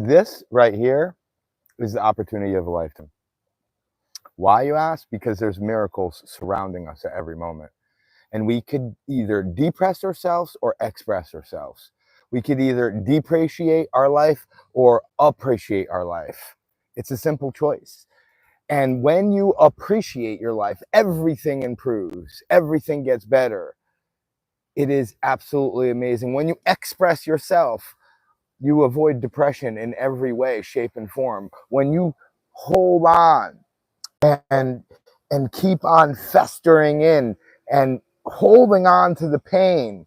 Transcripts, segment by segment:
This right here is the opportunity of a lifetime. Why, you ask? Because there's miracles surrounding us at every moment. And we could either depress ourselves or express ourselves. We could either depreciate our life or appreciate our life. It's a simple choice. And when you appreciate your life, everything improves, everything gets better. It is absolutely amazing. When you express yourself, you avoid depression in every way, shape, and form. When you hold on and keep on festering in and holding on to the pain,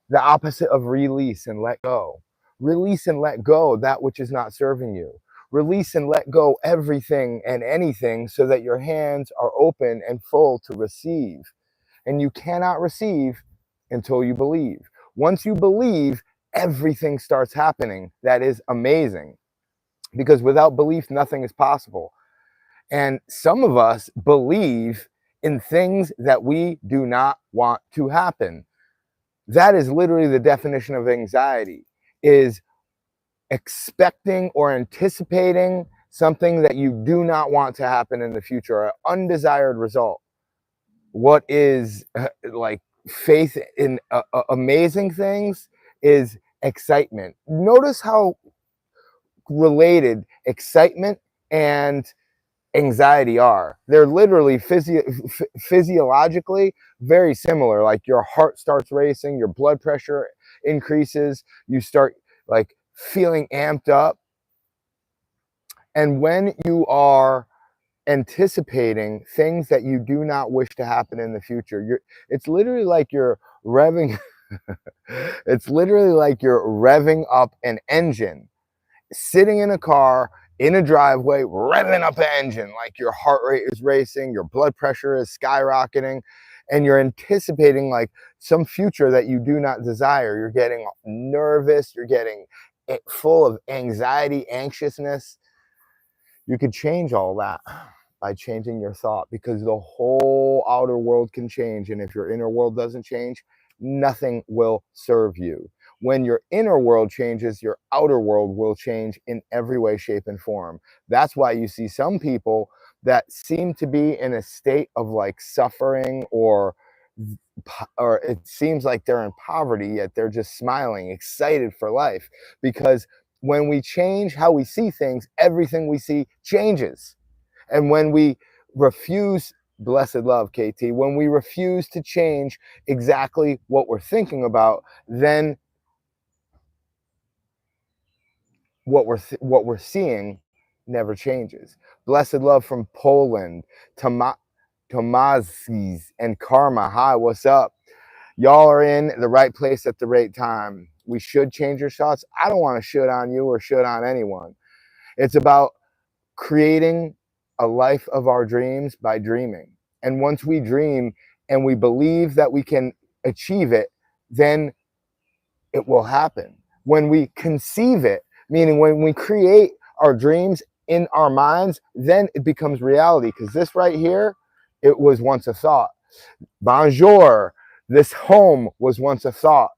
the opposite of release and let go. Release and let go that which is not serving you. Release and let go everything and anything so that your hands are open and full to receive. And you cannot receive until you believe. Once you believe, everything starts happening. That is amazing. Because without belief, nothing is possible. And some of us believe in things that we do not want to happen. That is literally the definition of anxiety, is expecting or anticipating something that you do not want to happen in the future, an undesired result. What is like faith in amazing things is excitement. Notice how related excitement and anxiety are. They're literally physiologically very similar. Like your heart starts racing, your blood pressure increases, you start like feeling amped up. And when you are anticipating things that you do not wish to happen in the future, it's literally like you're revving it's literally like you're revving up an engine, sitting in a car in a driveway, revving up the engine, like your heart rate is racing, your blood pressure is skyrocketing, and you're anticipating like some future that you do not desire. You're getting nervous, you're getting full of anxiety, anxiousness. You could change all that by changing your thought, because the whole outer world can change. And if your inner world doesn't change, nothing will serve you. When your inner world changes, your outer world will change in every way, shape, and form. That's why you see some people that seem to be in a state of like suffering, or it seems like they're in poverty, yet they're just smiling, excited for life. Because when we change how we see things, everything we see changes. And when we refuse, blessed love, KT, when we refuse to change exactly what we're thinking about, then what we're seeing never changes. Blessed love from Poland, Tomazis and Karma. Hi, what's up? Y'all are in the right place at the right time. We should change your thoughts. I don't want to should on you or should on anyone. It's about creating a life of our dreams by dreaming. And once we dream and we believe that we can achieve it, then it will happen. When we conceive it, meaning when we create our dreams in our minds, then it becomes reality. Because this right here, it was once a thought. Bonjour, this home was once a thought.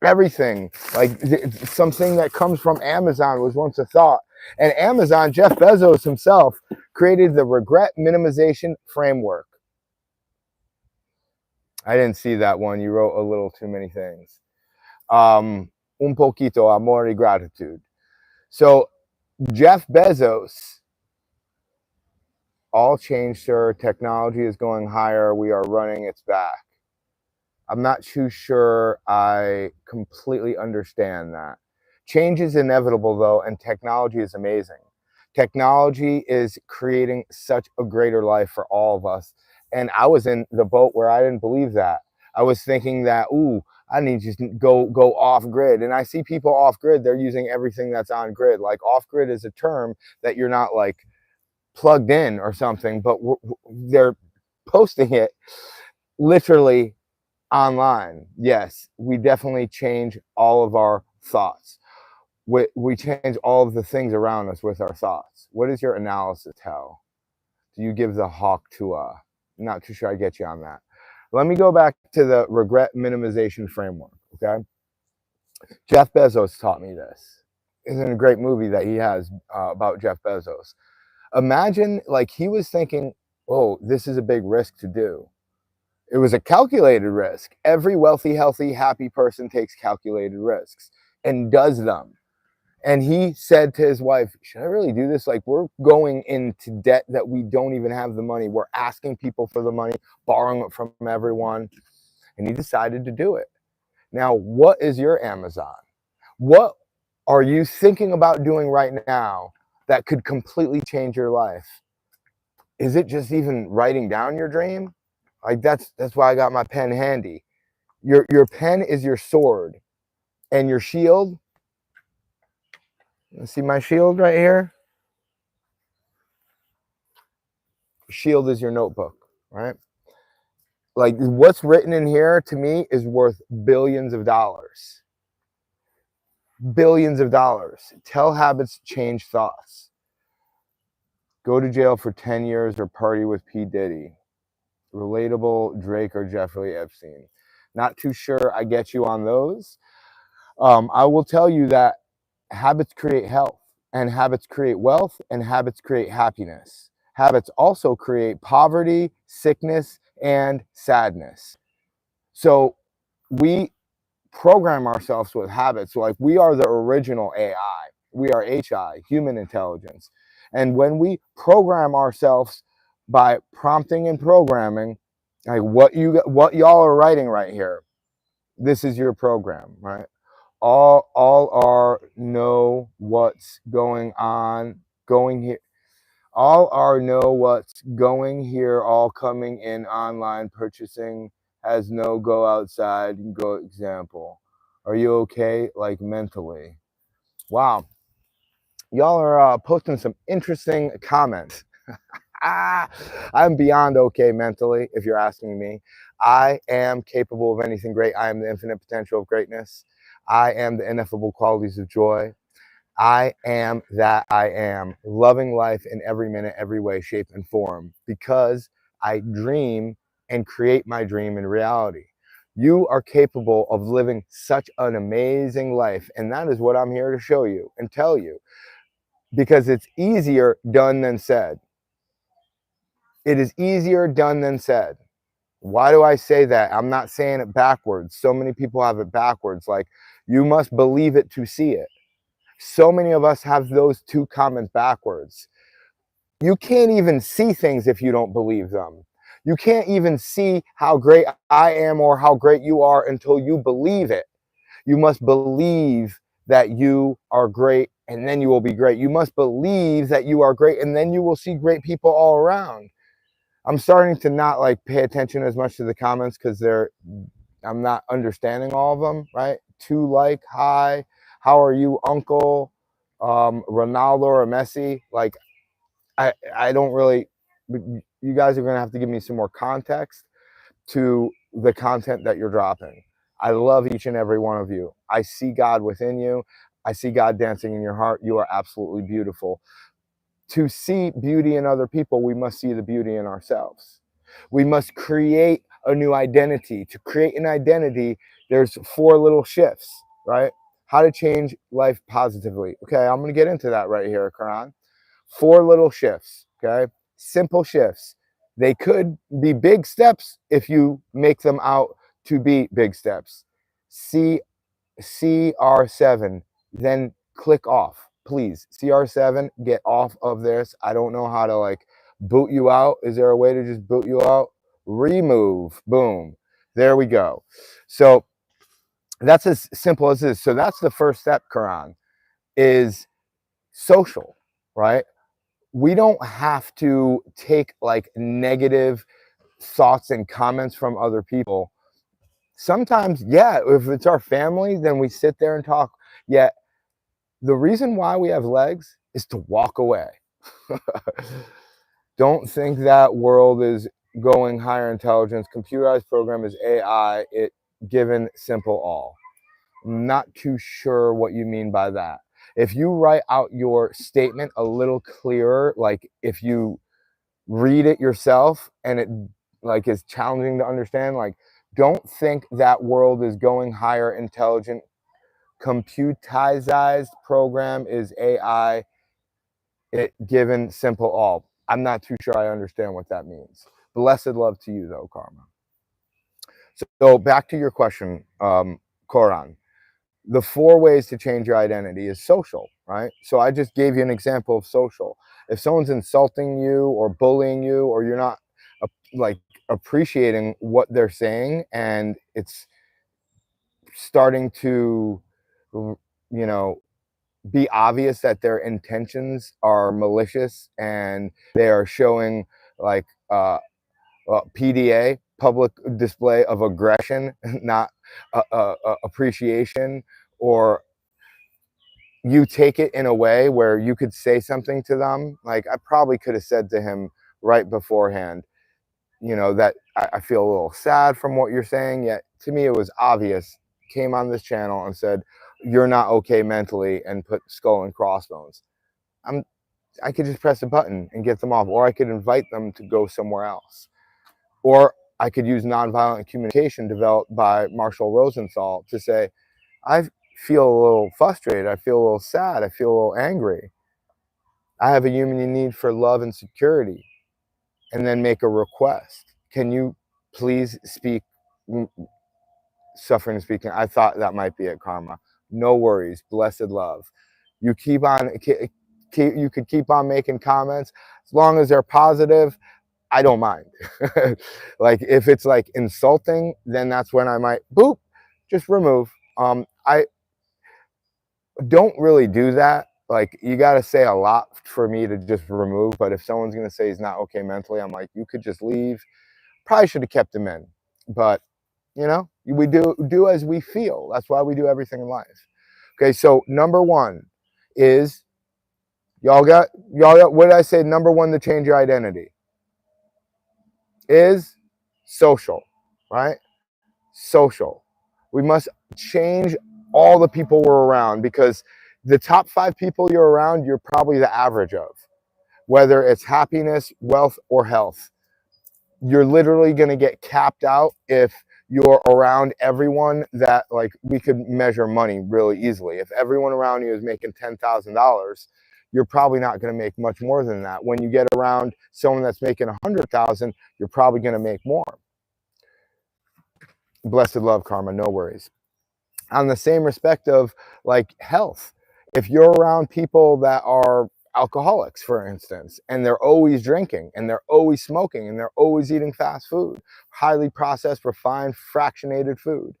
Everything, like something that comes from Amazon, was once a thought. And Amazon, Jeff Bezos himself, created the regret minimization framework. I didn't see that one. You wrote a little too many things. Un poquito amor y gratitude. So Jeff Bezos, all changed, sir. Technology is going higher. We are running its back. I'm not too sure I completely understand that. Change is inevitable, though, and technology is amazing. Technology is creating such a greater life for all of us. And I was in the boat where I didn't believe that. I was thinking that, ooh, I need to go off grid. And I see people off grid, they're using everything that's on grid. Like off grid is a term that you're not like plugged in or something, but they're posting it literally online. Yes, we definitely change all of our thoughts. We change all of the things around us with our thoughts. What does your analysis tell? Do you give the hawk to I'm not too sure I get you on that. Let me go back to the regret minimization framework, okay? Jeff Bezos taught me this. is in a great movie that he has about Jeff Bezos. Imagine, like, he was thinking, oh, this is a big risk to do. It was a calculated risk. Every wealthy, healthy, happy person takes calculated risks and does them. And he said to his wife, should I really do this? Like, we're going into debt that we don't even have the money. We're asking people for the money, borrowing it from everyone. And he decided to do it. Now, what is your Amazon? What are you thinking about doing right now that could completely change your life? Is it just even writing down your dream? Like, that's why I got my pen handy. Your pen is your sword, and your shield. See my shield right here? Shield is your notebook, right? Like, what's written in here to me is worth billions of dollars. Billions of dollars. Tell habits, change thoughts. Go to jail for 10 years or party with P. Diddy. Relatable, Drake or Jeffrey Epstein. Not too sure I get you on those. I will tell you that habits create health, and habits create wealth, and habits create happiness. Habits also create poverty, sickness, and sadness. So we program ourselves with habits. Like, we are the original AI. We are HI, human intelligence. And when we program ourselves by prompting and programming, like what y'all are writing right here, this is your program, right? All are know what's going on, going here. All are know what's going here, all coming in online purchasing has no go outside and go example. Are you okay, like, mentally? Wow. Y'all are posting some interesting comments. I'm beyond okay mentally, if you're asking me. I am capable of anything great. I am the infinite potential of greatness. I am the ineffable qualities of joy. I am that I am, loving life in every minute, every way, shape, and form, because I dream and create my dream in reality. You are capable of living such an amazing life, and that is what I'm here to show you and tell you, because it's easier done than said. It is easier done than said. Why do I say that? I'm not saying it backwards. So many people have it backwards, like, you must believe it to see it. So many of us have those two comments backwards. You can't even see things if you don't believe them. You can't even see how great I am or how great you are until you believe it. You must believe that you are great, and then you will be great. You must believe that you are great, and then you will see great people all around. I'm starting to not, like, pay attention as much to the comments because I'm not understanding all of them, right? Hi, how are you, Uncle? Ronaldo or Messi? Like, I don't really. You guys are gonna have to give me some more context to the content that you're dropping. I love each and every one of you. I see God within you. I see God dancing in your heart. You are absolutely beautiful. To see beauty in other people, we must see the beauty in ourselves. We must create a new identity. To create an identity, there's 4 little shifts, right? How to change life positively. Okay, I'm going to get into that right here, Karan. 4 little shifts, okay? Simple shifts. They could be big steps if you make them out to be big steps. CR7, then click off, please. CR7, get off of this. I don't know how to, like, boot you out. Is there a way to just boot you out? Remove, boom. There we go. So that's as simple as this. So that's the first step, Karan, is social, right? We don't have to take, like, negative thoughts and comments from other people. Sometimes, yeah, if it's our family, then we sit there and talk. Yet the reason why we have legs is to walk away. Don't think that world is going higher intelligence. Computerized program is AI, it given simple all. I'm not too sure what you mean by that. If you write out your statement a little clearer, like if you read it yourself and it, like, is challenging to understand, like, don't think that world is going higher intelligent Computized program is AI, it given simple all. I'm not too sure I understand what that means. Blessed love to you though, Karma. So back to your question, Koran. The 4 ways to change your identity is social, right? So I just gave you an example of social. If someone's insulting you or bullying you, or you're not like appreciating what they're saying, and it's starting to, you know, be obvious that their intentions are malicious and they are showing like PDA, public display of aggression, not appreciation, or you take it in a way where you could say something to them. Like I probably could have said to him right beforehand, that I feel a little sad from what you're saying, yet to me it was obvious. Came on this channel and said, you're not okay mentally, and put skull and crossbones. I could just press a button and get them off, or I could invite them to go somewhere else. Or I could use nonviolent communication developed by Marshall Rosenthal to say, I feel a little frustrated, I feel a little sad, I feel a little angry. I have a human need for love and security. And then make a request. Can you please speak, suffering and speaking? I thought that might be it, Karma. No worries, blessed love. You you could keep on making comments as long as they're positive. I don't mind. Like if it's like insulting, then that's when I might boop, just remove. I don't really do that. Like you got to say a lot for me to just remove. But if someone's gonna say he's not okay mentally, I'm like, you could just leave. Probably should have kept him in, but we do as we feel. That's why we do everything in life. Okay, so number 1 is y'all got what did I say? Number 1 to change your identity is social, right? Social. We must change all the people we're around, because the top 5 people you're around, you're probably the average of, whether it's happiness, wealth, or health. You're literally going to get capped out if you're around everyone that, like, we could measure money really easily. If everyone around you is making $10,000, you're probably not going to make much more than that. When you get around someone that's making 100,000, you're probably going to make more. Blessed love, Karma, no worries. On the same respect of like health, if you're around people that are alcoholics, for instance, and they're always drinking and they're always smoking and they're always eating fast food, highly processed, refined, fractionated food,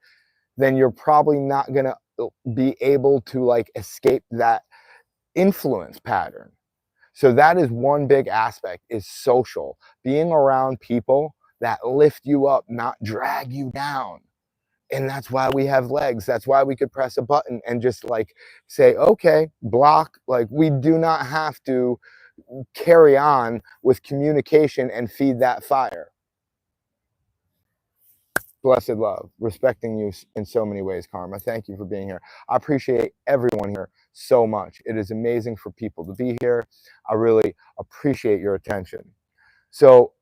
then you're probably not going to be able to like escape that influence pattern. So that is one big aspect, is social, being around people that lift you up, not drag you down. And that's why we have legs. That's why we could press a button and just like say, okay, block. Like we do not have to carry on with communication and feed that fire. Blessed love, respecting you in so many ways, Karma. Thank you for being here. I appreciate everyone here so much. It is amazing for people to be here. I really appreciate your attention. So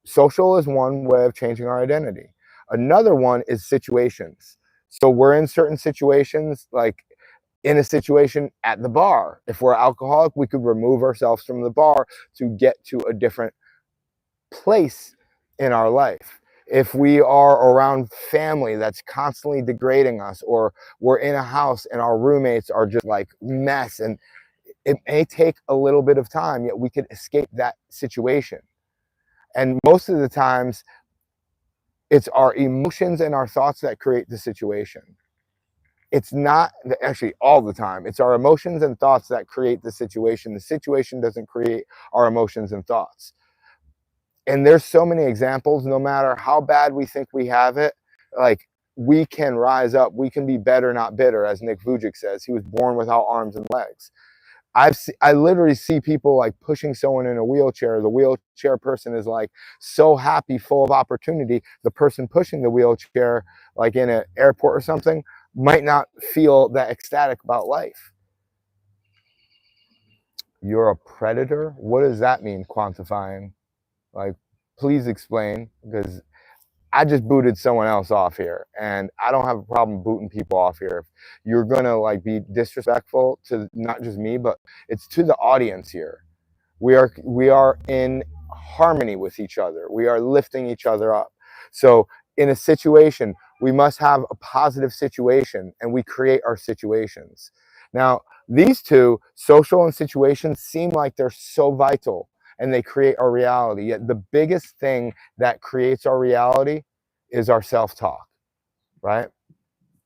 social is one way of changing our identity. Another one is situations. So we're in certain situations, like in a situation at the bar. If we're alcoholic, we could remove ourselves from the bar to get to a different place in our life. If we are around family that's constantly degrading us, or we're in a house and our roommates are just like mess, and it may take a little bit of time, yet we could escape that situation. And most of the times, it's our emotions and our thoughts that create the situation. It's not, actually all the time, it's our emotions and thoughts that create the situation. The situation doesn't create our emotions and thoughts. And there's so many examples, no matter how bad we think we have it, like we can rise up, we can be better, not bitter, as Nick Vujicic says. He was born without arms and legs. I literally see people like pushing someone in a wheelchair. The wheelchair person is like so happy, full of opportunity. The person pushing the wheelchair, like in an airport or something, might not feel that ecstatic about life. You're a predator? What does that mean, quantifying? Like, please explain, because I just booted someone else off here, and I don't have a problem booting people off here. If you're gonna like be disrespectful to not just me, but it's to the audience here. We are in harmony with each other. We are lifting each other up. So in a situation, we must have a positive situation, and we create our situations. Now, these two, social and situations, seem like they're so vital, and they create our reality. Yet the biggest thing that creates our reality is our self-talk, right?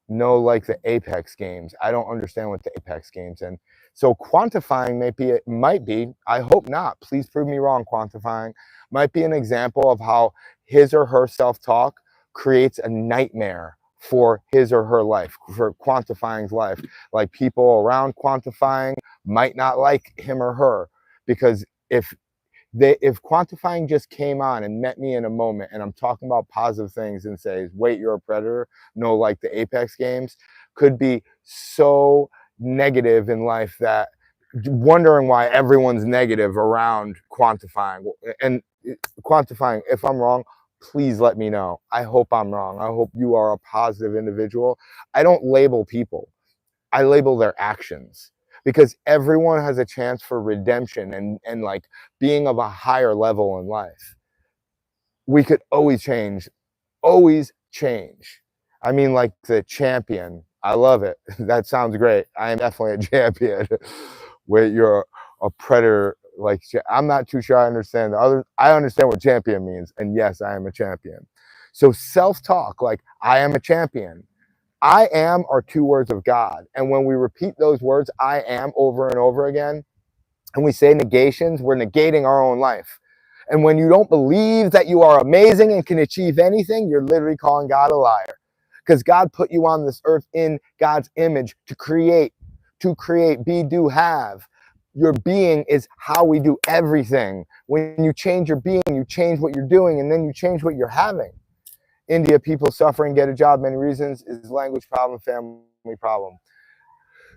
No, like the Apex games. I don't understand what the Apex games, and so quantifying might be, I hope not, please prove me wrong, quantifying might be an example of how his or her self-talk creates a nightmare for his or her life, for quantifying's life. Like people around quantifying might not like him or her, because if quantifying just came on and met me in a moment and I'm talking about positive things and says, wait, you're a predator, no, like the Apex games, could be so negative in life that wondering why everyone's negative around quantifying. And quantifying, if I'm wrong, please let me know. I hope I'm wrong. I hope you are a positive individual. I don't label people, I label their actions, because everyone has a chance for redemption and like being of a higher level in life. We could always change, always change. I mean, like the champion. I love it. That sounds great. I am definitely a champion. Where you're a predator, like I'm not too sure I understand the other. I understand what champion means, and yes, I am a champion. So self-talk, like I am a champion. I am are two words of God. And when we repeat those words, I am, over and over again, and we say negations, we're negating our own life. And when you don't believe that you are amazing and can achieve anything, you're literally calling God a liar. Because God put you on this earth in God's image to create, be, do, have. Your being is how we do everything. When you change your being, you change what you're doing, and then you change what you're having. India, people suffering, get a job, many reasons, is language problem, family problem.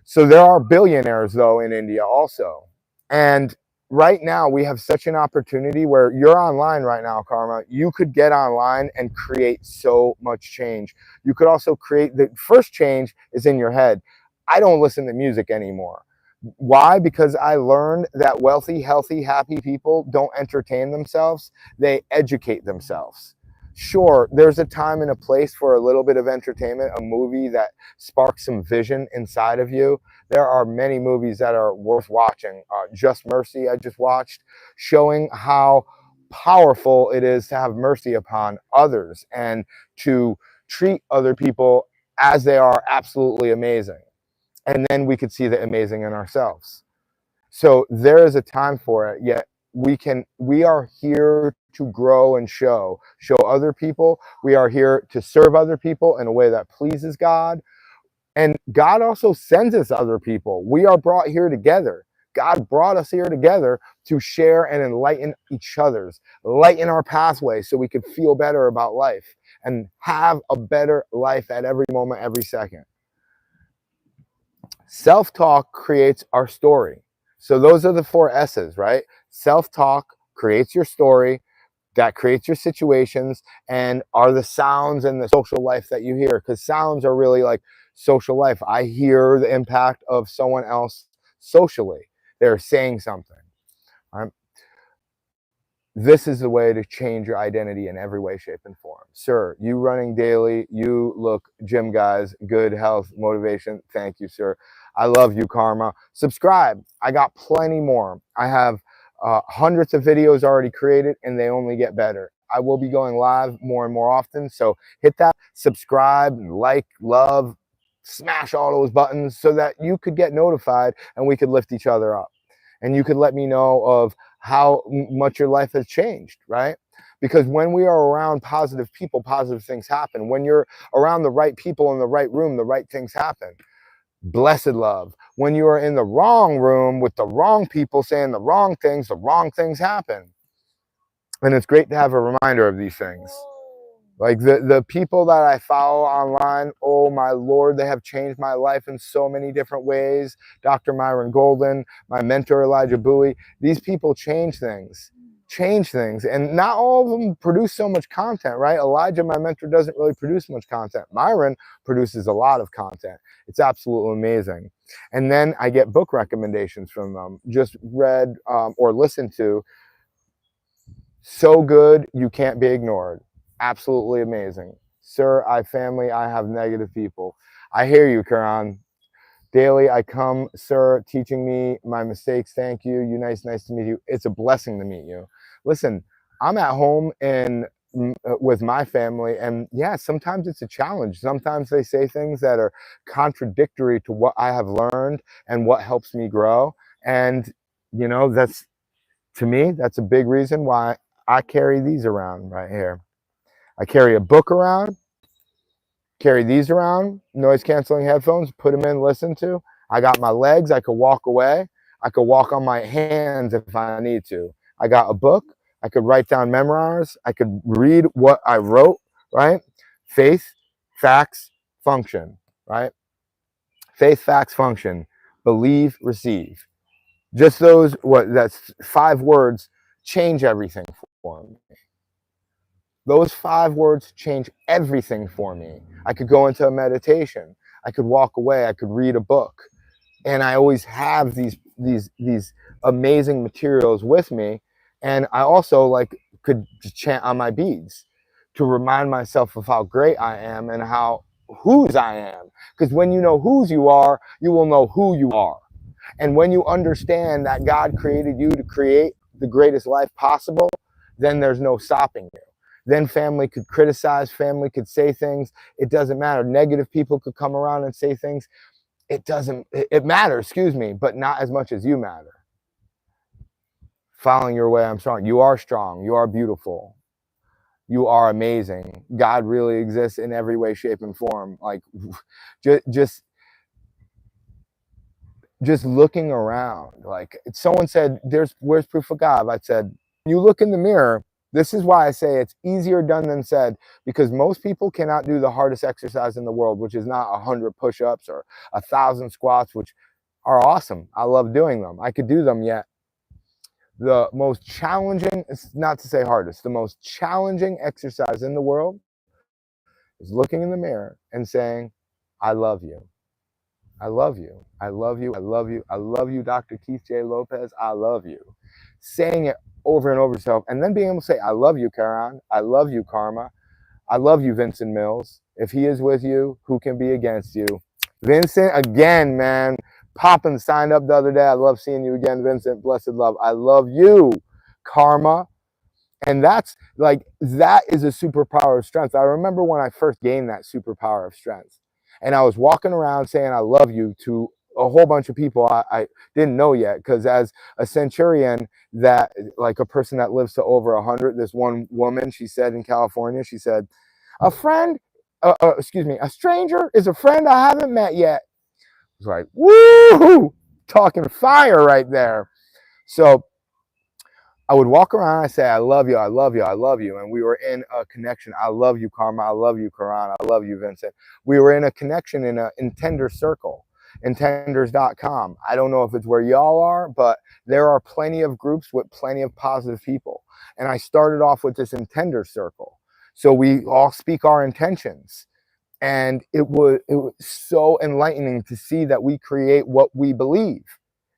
So there are billionaires, though, in India also. And right now, we have such an opportunity where you're online right now, Karma. You could get online and create so much change. You could also create, the first change is in your head. I don't listen to music anymore. Why? Because I learned that wealthy, healthy, happy people don't entertain themselves, they educate themselves. Sure, there's a time and a place for a little bit of entertainment, a movie that sparks some vision inside of you. There are many movies that are worth watching. Just Mercy, I just watched, showing how powerful it is to have mercy upon others and to treat other people as they are absolutely amazing. And then we could see the amazing in ourselves. So there is a time for it, yet we are here to grow and show other people. We are here to serve other people in a way that pleases God. And God also sends us other people. We are brought here together. God brought us here together to share and enlighten each other's, lighten our pathway so we could feel better about life and have a better life at every moment, every second. Self-talk creates our story. So those are the 4 S's, right? Self-talk creates your story, that creates your situations, and are the sounds and the social life that you hear. Because sounds are really like social life. I hear the impact of someone else socially. They're saying something. Right? This is the way to change your identity in every way, shape, and form. Sir, you running daily, you look, gym guys, good health, motivation. Thank you, sir. I love you, Karma. Subscribe. I got plenty more. I have hundreds of videos already created, and they only get better. I will be going live more and more often. So hit that subscribe, like, love, smash all those buttons so that you could get notified and we could lift each other up. And you could let me know of how much your life has changed, right? Because when we are around positive people, positive things happen. When you're around the right people in the right room, the right things happen. Blessed love. When you are in the wrong room with the wrong people saying the wrong things happen. And it's great to have a reminder of these things. Like the people that I follow online, oh my Lord, they have changed my life in so many different ways. Dr. Myron Golden, my mentor Elijah Bowie, these people change things. change things. And not all of them produce so much content, right? Elijah, my mentor, doesn't really produce much content. Myron produces a lot of content. It's absolutely amazing. And then I get book recommendations from them, just read or listened to. So good, you can't be ignored. Absolutely amazing. Sir, I have negative people. I hear you, Karan. Daily, I come, sir, teaching me my mistakes. Thank you. Nice to meet you. It's a blessing to meet you. Listen, I'm at home with my family, and yeah, sometimes it's a challenge. Sometimes they say things that are contradictory to what I have learned and what helps me grow. And that's, to me, that's a big reason why I carry these around right here. I carry a book around. Carry these around, noise canceling headphones, put them in, listen to. I got my legs, I could walk away. I could walk on my hands if I need to. I got a book, I could write down memoirs, I could read what I wrote, right? Faith, facts, function, right? Faith, facts, function, believe, receive. Just that's 5 words change everything for me. Those 5 words change everything for me. I could go into a meditation. I could walk away. I could read a book. And I always have these amazing materials with me. And I also could chant on my beads to remind myself of how great I am and whose I am. Because when you know whose you are, you will know who you are. And when you understand that God created you to create the greatest life possible, then there's no stopping you. Then family could criticize, family could say things. It doesn't matter. Negative people could come around and say things. It matters, but not as much as you matter. Following your way, I'm strong. You are strong. You are beautiful. You are amazing. God really exists in every way, shape, and form. Just looking around. Someone said, where's proof of God? I said, you look in the mirror. This is why I say it's easier done than said, because most people cannot do the hardest exercise in the world, which is not 100 push-ups or 1,000 squats, which are awesome. I love doing them. I could do them, yet the most challenging, not to say hardest, the most challenging exercise in the world is looking in the mirror and saying, I love you. I love you. I love you. I love you. I love you, Dr. Keith J. Lopez. I love you. Saying it over and over yourself, and then being able to say, I love you, Karan. I love you, Karma. I love you, Vincent Mills. If he is with you, who can be against you? Vincent, again, man. Poppin signed up the other day. I love seeing you again, Vincent. Blessed love. I love you, Karma. And that is a superpower of strength. I remember when I first gained that superpower of strength. And I was walking around saying, I love you to a whole bunch of people I didn't know yet. Because as a centurion, that a person that lives to over 100, this one woman, she said in California, she said, a stranger is a friend I haven't met yet. It's like, woo, talking fire right there. So I would walk around and I say, I love you, I love you, I love you. And we were in a connection. I love you, Karma. I love you, Karan. I love you, Vincent. We were in a connection in Tender Circle, intenders.com. I don't know if it's where y'all are, but there are plenty of groups with plenty of positive people. And I started off with this Intender Circle. So we all speak our intentions. And it was so enlightening to see that we create what we believe.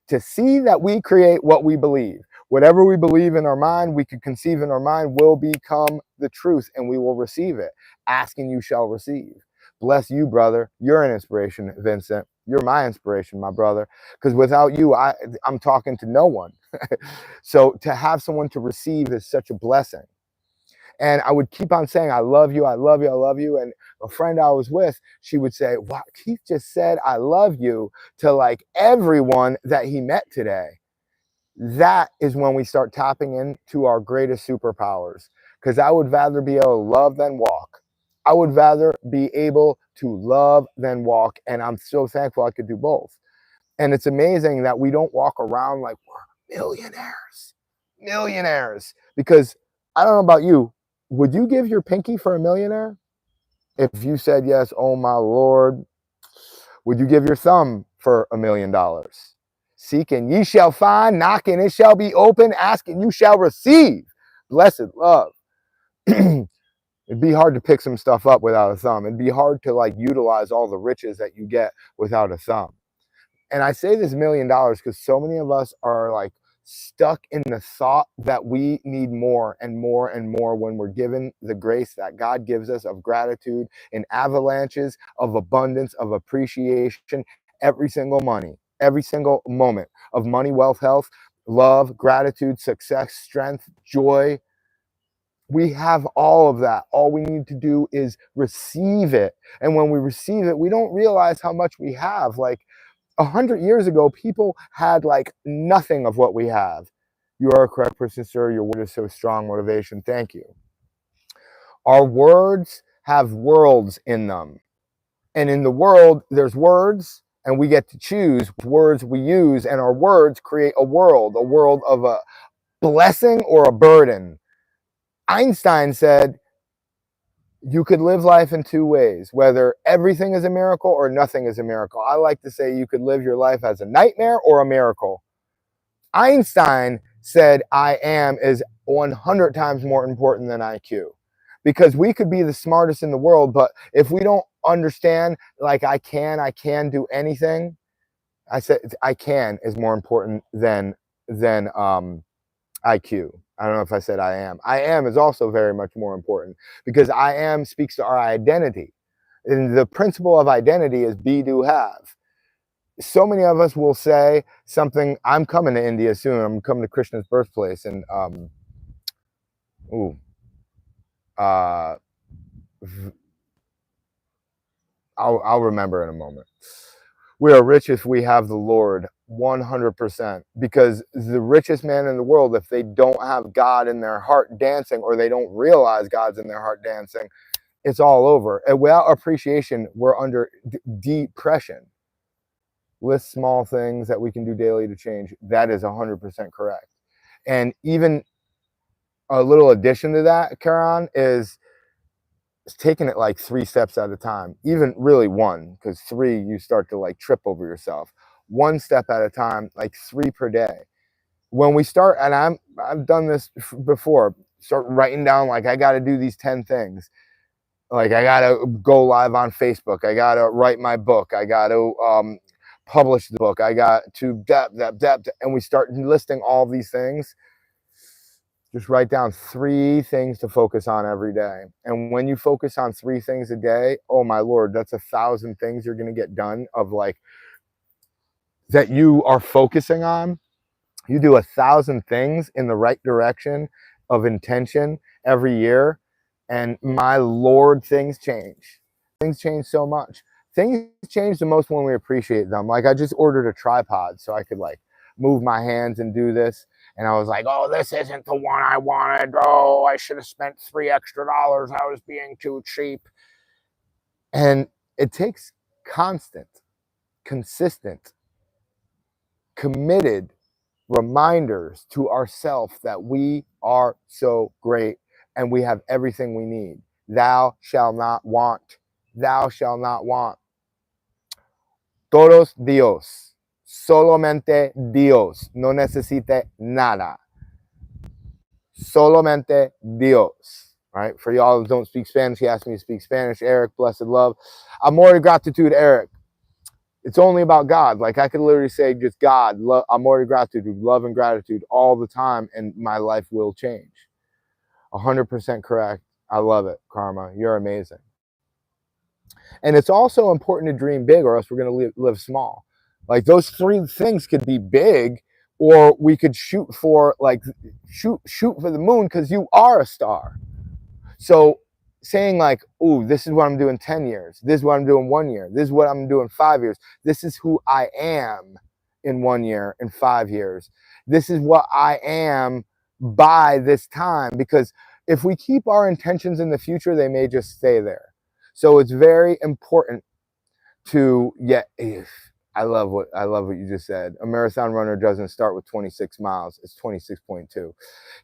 To see that we create what we believe. Whatever we believe in our mind, we could conceive in our mind, will become the truth, and we will receive it. Ask and you shall receive. Bless you, brother. You're an inspiration, Vincent. You're my inspiration, my brother. Because without you, I'm talking to no one. So to have someone to receive is such a blessing. And I would keep on saying, I love you, I love you, I love you. And a friend I was with, she would say, wow, Keith just said, I love you to everyone that he met today. That is when we start tapping into our greatest superpowers. Because I would rather be able to love than walk. I would rather be able to love than walk. And I'm so thankful I could do both. And it's amazing that we don't walk around like we're millionaires. Millionaires. Because I don't know about you, would you give your pinky for a millionaire? If you said yes, oh my Lord. Would you give your thumb for $1 million? Seek and ye shall find, knock and it shall be open, ask and you shall receive. Blessed love. It'd be hard to pick some stuff up without a thumb. It'd be hard to like utilize all the riches that you get without a thumb. And I say this $1 million because so many of us are like stuck in the thought that we need more and more and more when we're given the grace that God gives us of gratitude and avalanches of abundance, of appreciation, every single moment of money, wealth, health, love, gratitude, success, strength, joy. We have all of that. All we need to do is receive it. And when we receive it, we don't realize how much we have. Like 100 years ago, people had like nothing of what we have. You are a correct person, sir. Your word is so strong. Motivation. Thank you. Our words have worlds in them. And in the world, there's words, and we get to choose words we use. And our words create a world of a blessing or a burden. Einstein said, you could live life in two ways, whether everything is a miracle or nothing is a miracle. I like to say you could live your life as a nightmare or a miracle. Einstein said I am is 100 times more important than IQ, because we could be the smartest in the world, but if we don't understand, like I can do anything. I said I can is more important than IQ. I don't know if I said I am. I am is also very much more important because I am speaks to our identity. And the principle of identity is be, do, have. So many of us will say something, I'm coming to India soon. I'm coming to Krishna's birthplace. And, I'll remember in a moment. We are rich if we have the Lord, 100%, because the richest man in the world, if they don't have God in their heart dancing, or they don't realize God's in their heart dancing, it's all over. And without appreciation, we're under depression. List small things that we can do daily to change. That is 100% correct. And even a little addition to that, Karan, is taking it like 3 steps at a time, even really one, because 3, you start to like trip over yourself. 1 step at a time, like 3 per day. When we start, and I've done this before, start writing down, like, I got to do these 10 things. Like, I got to go live on Facebook. I got to write my book. I got to publish the book. I got to and we start listing all these things. Just write down 3 things to focus on every day. And when you focus on 3 things a day, oh my Lord, that's 1,000 things you're going to get done of like that you are focusing on. You do 1,000 things in the right direction of intention every year. And my Lord, things change. Things change so much. Things change the most when we appreciate them. Like I just ordered a tripod so I could like move my hands and do this. And I was like, oh, this isn't the one I wanted. Oh, I should have spent $3 extra. I was being too cheap. And it takes constant, consistent, committed reminders to ourselves that we are so great and we have everything we need. Thou shalt not want. Thou shalt not want. Todos Dios. Solamente Dios. No necesite nada. Solamente Dios. Right? For y'all who don't speak Spanish, he asked me to speak Spanish. Eric, blessed love. Amor y gratitud, Eric. It's only about God. Like I could literally say just God, amor y gratitud, love and gratitude all the time, and my life will change. 100% correct. I love it, Karma. You're amazing. And it's also important to dream big, or else we're going to live small. Like those 3 things could be big, or we could shoot for shoot for the moon, because you are a star. So saying like, oh, this is what I'm doing 10 years. This is what I'm doing 1 year. This is what I'm doing 5 years. This is who I am in 1 year, in 5 years. This is what I am by this time. Because if we keep our intentions in the future, they may just stay there. So it's very important to I love what you just said. A marathon runner doesn't start with 26 miles. It's 26.2.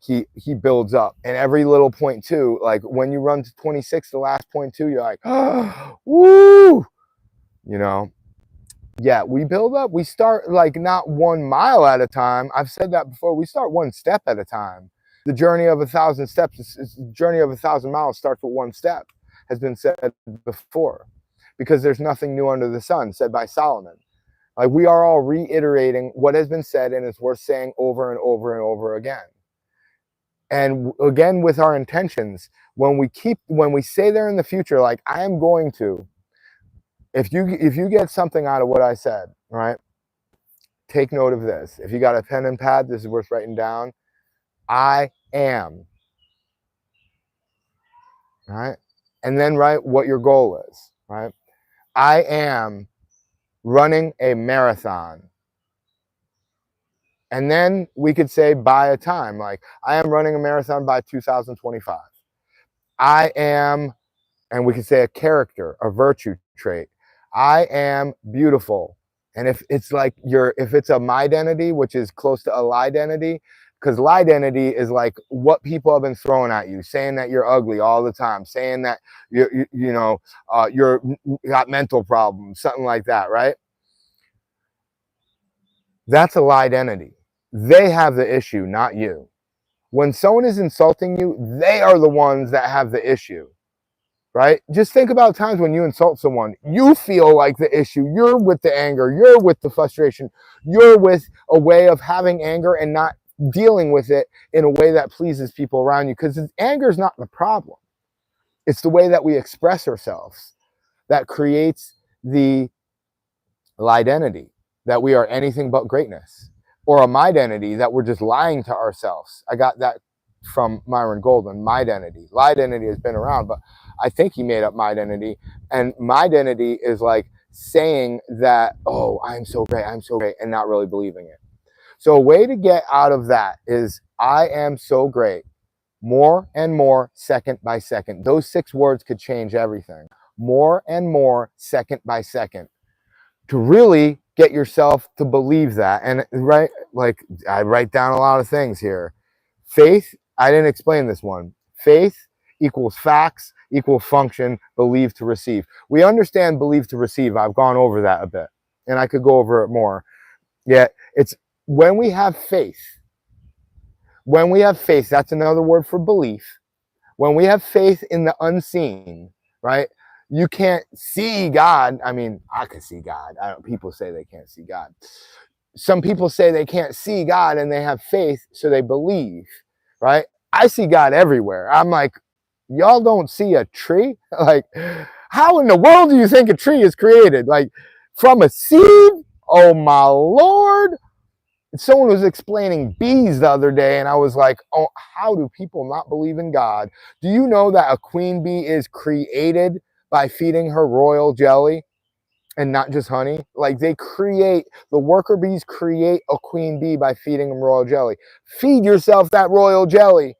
He builds up, and every little 0.2, like when you run to 26, the last 0.2, you're like, oh, woo, you know. Yeah, we build up. We start like not 1 mile at a time. I've said that before. We start one step at a time. The journey of 1,000 steps, the journey of 1,000 miles starts with one step, has been said before, because there's nothing new under the sun, said by Solomon. Like, we are all reiterating what has been said, and it's worth saying over and over and over again. And again, with our intentions, when we say there in the future, like, I am going to, if you get something out of what I said, right? Take note of this. If you got a pen and pad, this is worth writing down. I am, right? And then write what your goal is, right? I am running a marathon. And then we could say by a time, like, I am running a marathon by 2025. I am, and we could say a character, a virtue trait. I am beautiful. And if it's like if it's a my identity, which is close to a lie identity, because lie identity is like what people have been throwing at you, saying that you're ugly all the time, saying that you're got mental problems, something like that, right? That's a lie identity. They have the issue, not you. When someone is insulting you, they are the ones that have the issue, right? Just think about times when you insult someone. You feel like the issue. You're with the anger. You're with the frustration. You're with a way of having anger and not dealing with it in a way that pleases people around you, because anger is not the problem. It's the way that we express ourselves that creates the identity that we are anything but greatness, or a my identity that we're just lying to ourselves. I got that from Myron Golden. My identity, lie identity has been around, but I think he made up my identity. And my identity is like saying that, oh, I'm so great, and not really believing it. So a way to get out of that is I am so great, more and more, second by second. Those 6 words could change everything. More and more, second by second. To really get yourself to believe that. And right, like, I write down a lot of things here. Faith, I didn't explain this one. Faith equals facts equals function, believe to receive. We understand believe to receive. I've gone over that a bit, and I could go over it more. Yet it's when we have faith. When we have faith, that's another word for belief. When we have faith in the unseen, right? You can't see God. I mean, I can see God. People say they can't see God. Some people say they can't see God and they have faith, so they believe, right? I see God everywhere. I'm like, y'all don't see a tree? Like, how in the world do you think a tree is created? Like, from a seed? Oh, my Lord. Someone was explaining bees the other day, and I was like, oh, how do people not believe in God? Do you know that a queen bee is created by feeding her royal jelly and not just honey? Like, the worker bees create a queen bee by feeding them royal jelly. Feed yourself that royal jelly.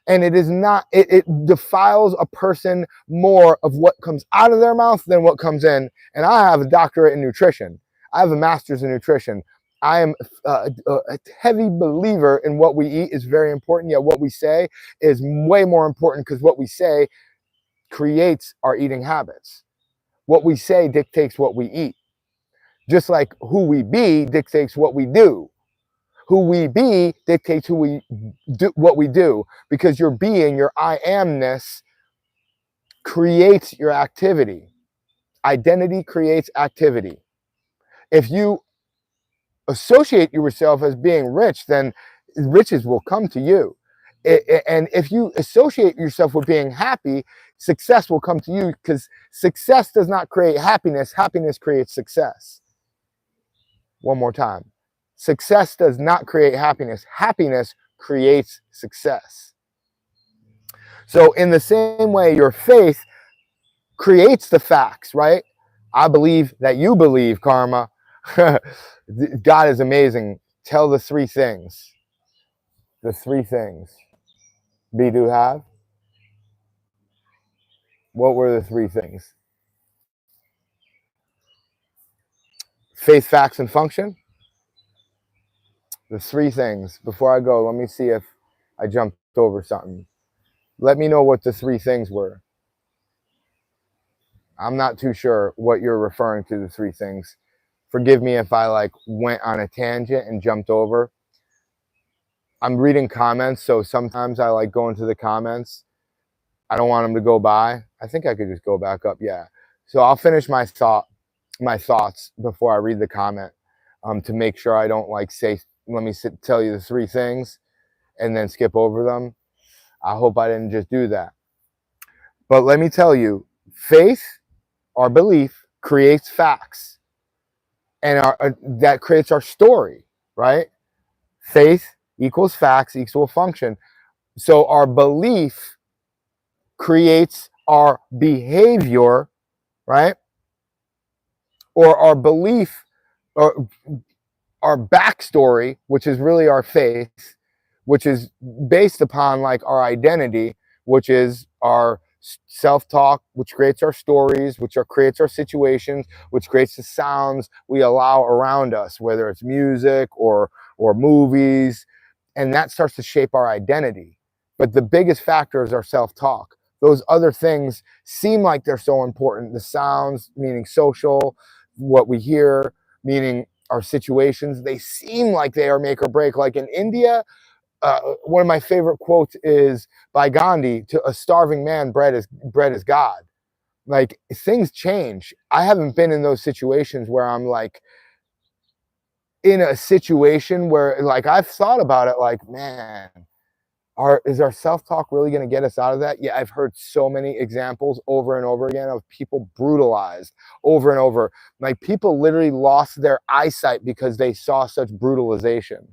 And it is not, it defiles a person more of what comes out of their mouth than what comes in. And I have a doctorate in nutrition. I have a master's in nutrition. I am a heavy believer in what we eat is very important, yet what we say is way more important, because what we say creates our eating habits. What we say dictates what we eat. Just like who we be dictates what we do. Who we be dictates who we do, what we do, because your being, your I amness, creates your activity. Identity creates activity. If you associate yourself as being rich, then riches will come to you. And if you associate yourself with being happy, success will come to you, because success does not create happiness. Happiness creates success. One more time. Success does not create happiness. Happiness creates success. So in the same way, your faith creates the facts, right? I believe that you believe, Karma. God is amazing. Tell the 3 things. The 3 things. Be, do, have. What were the 3 things? Faith, facts, and function. The 3 things. Before I go, let me see if I jumped over something. Let me know what the 3 things were. I'm not too sure what you're referring to, the 3 things. Forgive me if I like went on a tangent and jumped over. I'm reading comments, so sometimes I like go into the comments. I don't want them to go by. I think I could just go back up. Yeah. So I'll finish my thoughts before I read the comment, to make sure I don't like say, let me tell you the three things and then skip over them. I hope I didn't just do that. But let me tell you, faith or belief creates facts, and that creates our story, right? Faith equals facts equals function. So our belief creates our behavior, right? Or our belief, or our backstory, which is really our faith, which is based upon like our identity, which is our self-talk, which creates our stories, which creates our situations, which creates the sounds we allow around us, whether it's music or movies, and that starts to shape our identity. But the biggest factor is our self-talk. Those other things seem like they're so important. The sounds, meaning social, what we hear, meaning our situations, they seem like they are make or break. Like in India, one of my favorite quotes is by Gandhi: "To a starving man, bread is God." Like things change. I haven't been in those situations where I'm like in a situation where like I've thought about it. Like, man, is our self-talk really going to get us out of that? Yeah, I've heard so many examples over and over again of people brutalized over and over. Like people literally lost their eyesight because they saw such brutalization.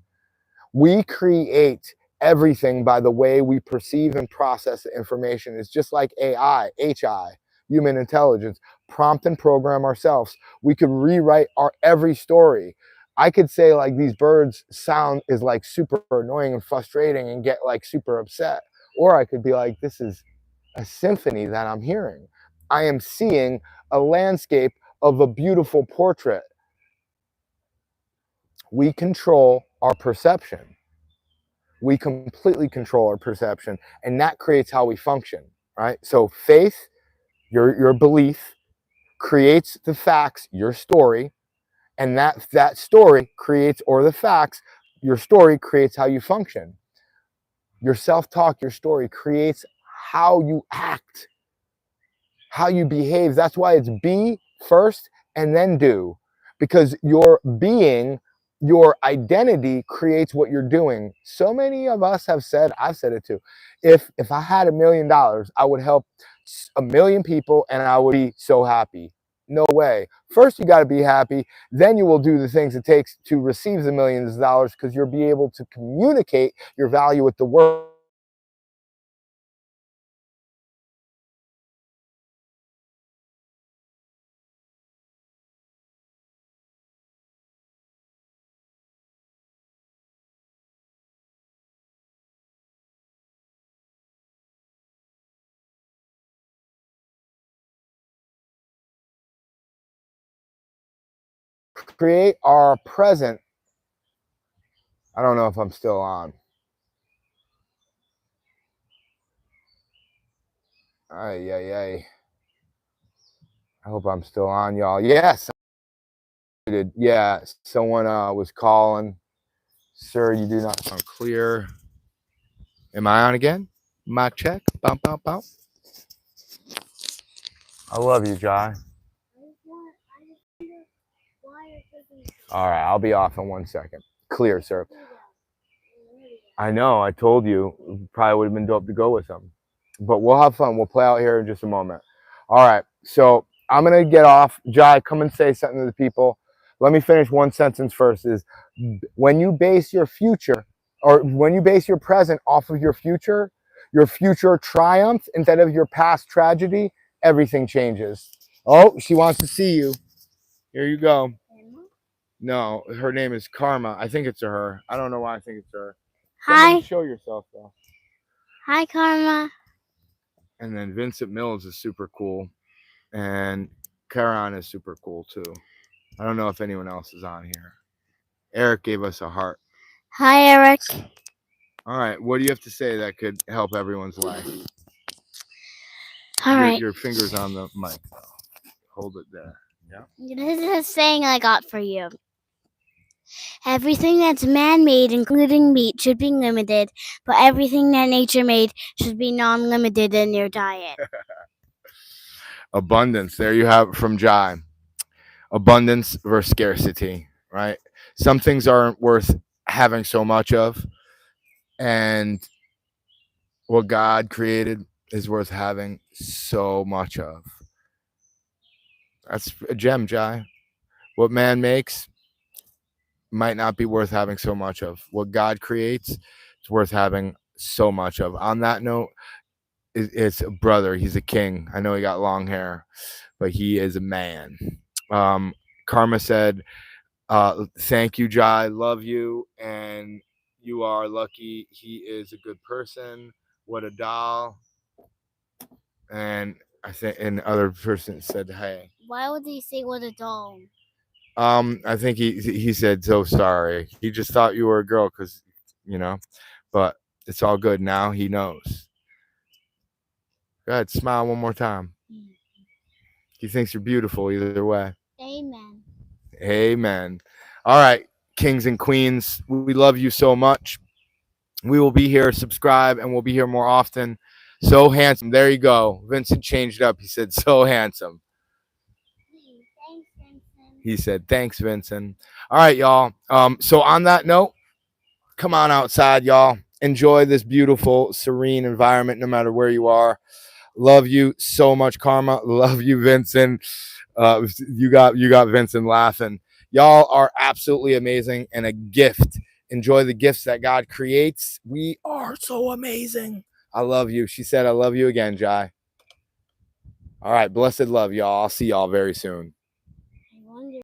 We create everything by the way we perceive and process the information. It's just like AI, HI, human intelligence, prompt and program ourselves. We could rewrite our every story. I could say like these birds sound is like super annoying and frustrating and get like super upset. Or I could be like, this is a symphony that I'm hearing. I am seeing a landscape of a beautiful portrait. We control our perception. We completely control our perception, and that creates how we function, right? So faith, your belief, creates the facts, your story, and that story creates, or the facts, your story creates how you function. Your self-talk, your story creates how you act, how you behave. That's why it's be first and then do, because your being, your identity creates what you're doing. So many of us have said, I've said it too, if I had $1 million, I would help 1 million people and I would be so happy. No way. First, you got to be happy. Then you will do the things it takes to receive the millions of dollars, because you'll be able to communicate your value with the world. Create our present. I don't know if I'm still on. Ay, ay, ay. I hope I'm still on, y'all. Yes. Yeah, someone was calling. Sir, you do not sound clear. Am I on again? Mic check. Bump, bump, bump. I love you, Jai. All right, I'll be off in 1 second. Clear, sir. I know, I told you. Probably would have been dope to go with them. But we'll have fun. We'll play out here in just a moment. All right, so I'm going to get off. Jai, come and say something to the people. Let me finish one sentence first. Is when you base your future, or when you base your present off of your future triumph instead of your past tragedy, everything changes. Oh, she wants to see you. Here you go. No, her name is Karma. I think it's a her. I don't know why I think it's her. Hi. Show yourself though. Hi, Karma. And then Vincent Mills is super cool. And Karan is super cool too. I don't know if anyone else is on here. Eric gave us a heart. Hi, Eric. All right, what do you have to say that could help everyone's life? All right. Your finger's on the mic. Hold it there. Yeah. This is a saying I got for you. Everything that's man-made, including meat, should be limited, but everything that nature made should be non-limited in your diet. Abundance. There you have it from Jai. Abundance versus scarcity, right? Some things aren't worth having so much of, and what God created is worth having so much of. That's a gem, Jai. What man makes might not be worth having so much of. What God creates is worth having so much of. On that note, it's a brother. He's a king. I know he got long hair, but he is a man. Um, Karma said, thank you, Jai. Love you. And you are lucky. He is a good person. What a doll. And I think an other person said, hey. Why would he say what a doll? I think he said so sorry. He just thought you were a girl because, but it's all good now. He knows. Go ahead, smile one more time. He thinks you're beautiful either way. Amen. Amen. All right, kings and queens, we love you so much. We will be here. Subscribe, and we'll be here more often. So handsome. There you go. Vincent changed up. He said, so handsome. Thanks, Vincent. He said, thanks, Vincent. All right, y'all. So on that note, come on outside, y'all. Enjoy this beautiful, serene environment, no matter where you are. Love you so much, Karma. Love you, Vincent. You got Vincent laughing. Y'all are absolutely amazing and a gift. Enjoy the gifts that God creates. We are so amazing. I love you. She said, I love you again, Jai. All right. Blessed love, y'all. I'll see y'all very soon.